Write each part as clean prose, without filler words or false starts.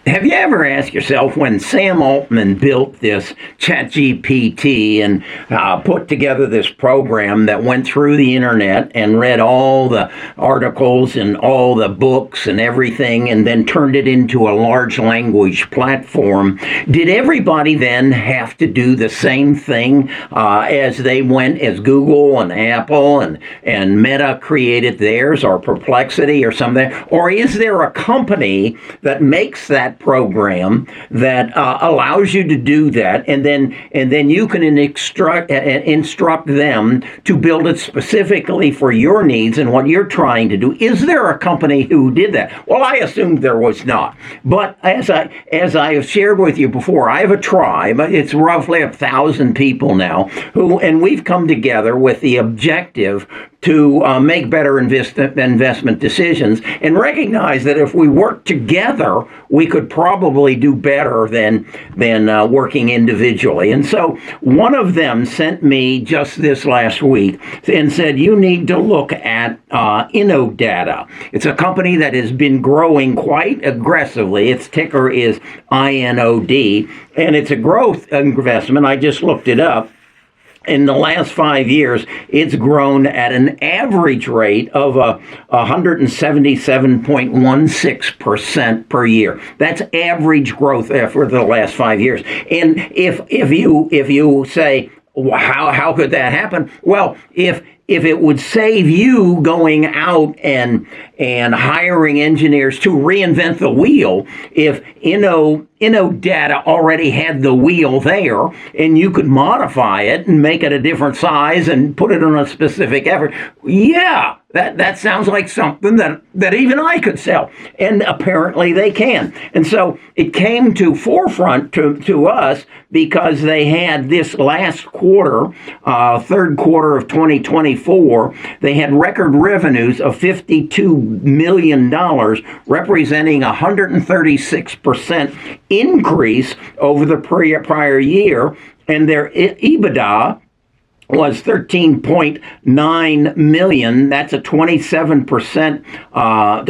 Have you ever asked yourself, when Sam Altman built this ChatGPT and put together this program that went through the internet and read all the articles and all the books and everything and then turned it into a large language platform, did everybody then have to do the same thing as they went, as Google and Apple and Meta created theirs, or Perplexity or something? Or is there a company that makes that program that allows you to do that, and then you can instruct them to build it specifically for your needs and what you're trying to do? Is there a company who did that? Well, I assumed there was not. But as I have shared with you before, I have a tribe. It's roughly 1,000 people now and we've come together with the objective to make better investment decisions, and recognize that if we work together, we could probably do better than working individually. And so one of them sent me just this last week and said, you need to look at Innodata. It's a company that has been growing quite aggressively. Its ticker is INOD, and it's a growth investment. I just looked it up. In the last 5 years, it's grown at an average rate of 177.16% per year. That's average growth for the last 5 years. And if you say, how could that happen? Well, if it would save you going out and hiring engineers to reinvent the wheel, if Innodata already had the wheel there, and you could modify it and make it a different size and put it on a specific effort, yeah, that sounds like something that even I could sell. And apparently they can. And so it came to forefront to us because they had this last quarter, third quarter of 2024, they had record revenues of $52 million, representing 136% increase over the prior year. And their EBITDA was 13.9 million. That's a 27%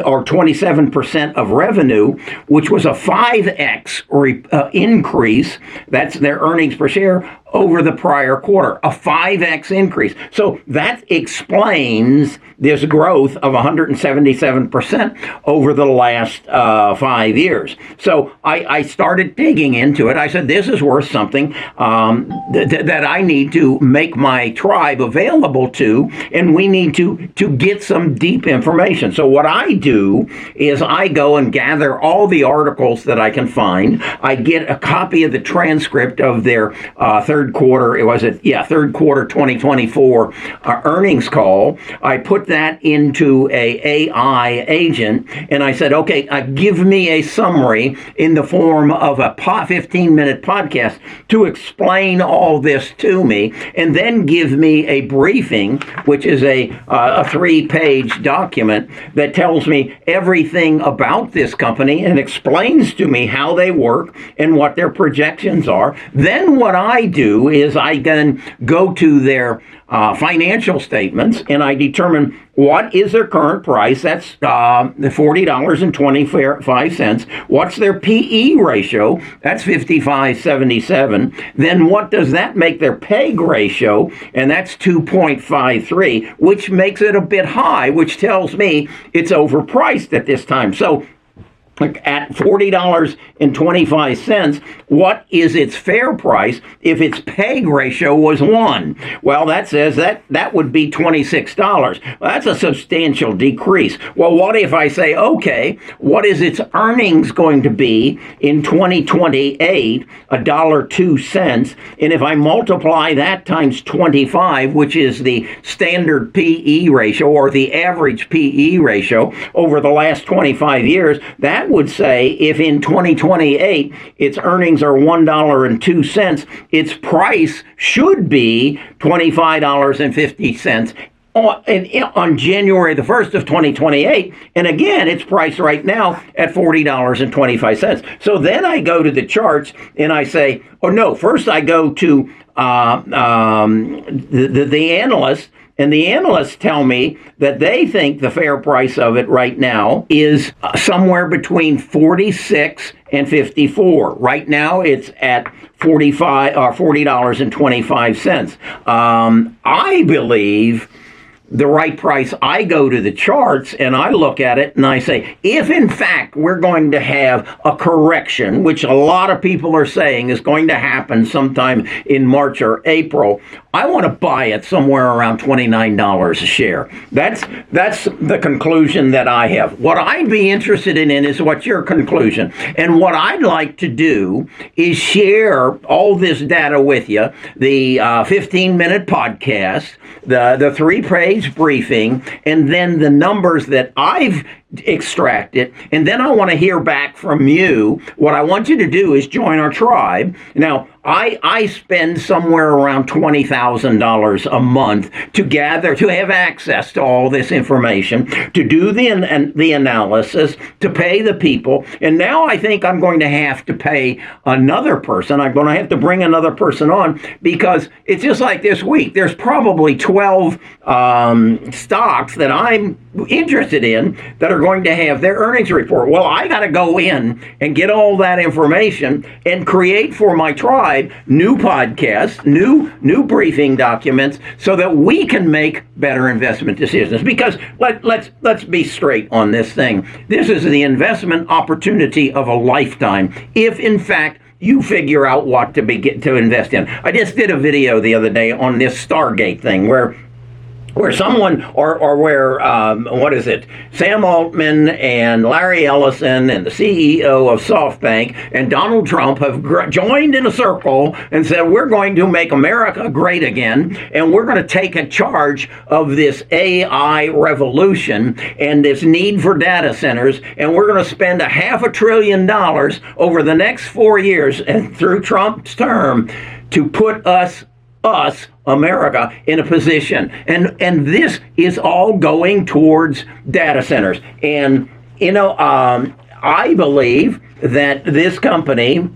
or 27% of revenue, which was a 5x increase. That's their earnings per share over the prior quarter, a 5x increase. So that explains this growth of 177% over the last 5 years. So I started digging into it. I said, this is worth something that I need to make my tribe available to, and we need to get some deep information. So what I do is I go and gather all the articles that I can find. I get a copy of the transcript of their third quarter 2024 earnings call. I put that into a AI agent, and I said, okay, give me a summary in the form of a 15-minute podcast to explain all this to me, and then give me a briefing, which is a 3-page document that tells me everything about this company and explains to me how they work and what their projections are. Then what I do is I then go to their financial statements, and I determine what is their current price. That's $40.25. What's their PE ratio? That's 55.77. Then what does that make their PEG ratio? And that's 2.53, which makes it a bit high, which tells me it's overpriced at this time. So at $40.25, what is its fair price if its PEG ratio was 1? Well, that says that would be $26. Well, that's a substantial decrease. Well, what if I say, okay, what is its earnings going to be in 2028, $1.02, and if I multiply that times 25, which is the standard PE ratio or the average PE ratio over the last 25 years, that would say if in 2028 its earnings are $1.02, its price should be $25.50 on January the 1st of 2028. And again, it's priced right now at $40.25. So then I go to the charts and I say, oh no, first I go to the analyst, And the analysts tell me that they think the fair price of it right now is somewhere between 46 and 54. Right now, it's at $40.25. I believe the right price. I go to the charts and I look at it and I say, if in fact we're going to have a correction, which a lot of people are saying is going to happen sometime in March or April, I want to buy it somewhere around $29 a share. That's the conclusion that I have. What I'd be interested in is what's your conclusion. And what I'd like to do is share all this data with you, the 15-minute podcast, the 3-page briefing, and then the numbers that I've extracted. And then I want to hear back from you. What I want you to do is join our tribe. Now, I spend somewhere around $20,000 a month to have access to all this information, to do the analysis, to pay the people. And now I think I'm going to have to pay another person. I'm going to have to bring another person on, because it's just like this week. There's probably 12 stocks that I'm interested in that are going to have their earnings report. Well, I got to go in and get all that information and create for my tribe new podcasts, new briefing documents, so that we can make better investment decisions. Because let's be straight on this thing. This is the investment opportunity of a lifetime, if in fact you figure out what to invest in. I just did a video the other day on this Stargate thing where someone, or where, Sam Altman and Larry Ellison and the CEO of SoftBank and Donald Trump have joined in a circle and said, we're going to make America great again, and we're going to take a charge of this AI revolution and this need for data centers, and we're going to spend $500 billion over the next 4 years and through Trump's term to put us, America, in a position. And this is all going towards data centers. And, I believe that this company,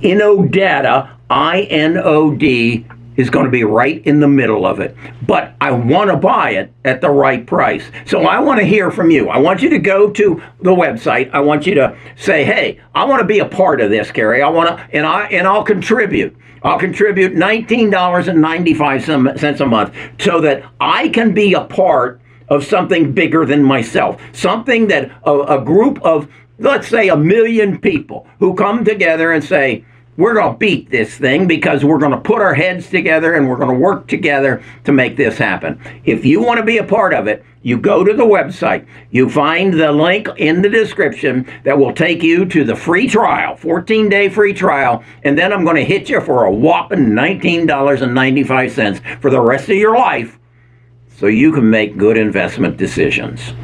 Innodata, INOD, is going to be right in the middle of it. But I want to buy it at the right price. So I want to hear from you. I want you to go to the website. I want you to say, hey, I want to be a part of this, Kerry. I'll contribute. I'll contribute $19.95 a month so that I can be a part of something bigger than myself. Something that a group of, let's say, 1 million people who come together and say, we're going to beat this thing because we're going to put our heads together and we're going to work together to make this happen. If you want to be a part of it, you go to the website. You find the link in the description that will take you to the free trial, 14-day free trial, and then I'm going to hit you for a whopping $19.95 for the rest of your life so you can make good investment decisions.